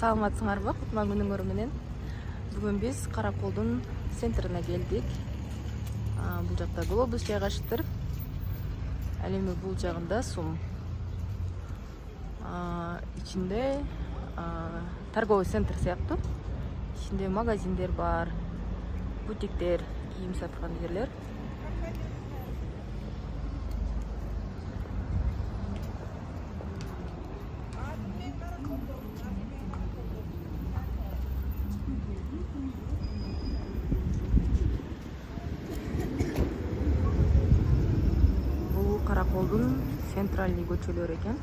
Саламатсыңарбы? Кутман күнүңөр менен. Бүгүн биз Караколдун центрине келдик. Бул жакта глобус жайгаштыр. Ал эми бул жагында сум. Ичинде торговый центр сыяктуу. Ичинде магазиндер бар, бутиктер, кийим саткан жерлер. Бул Караколдун центральный көчөлөрү экен.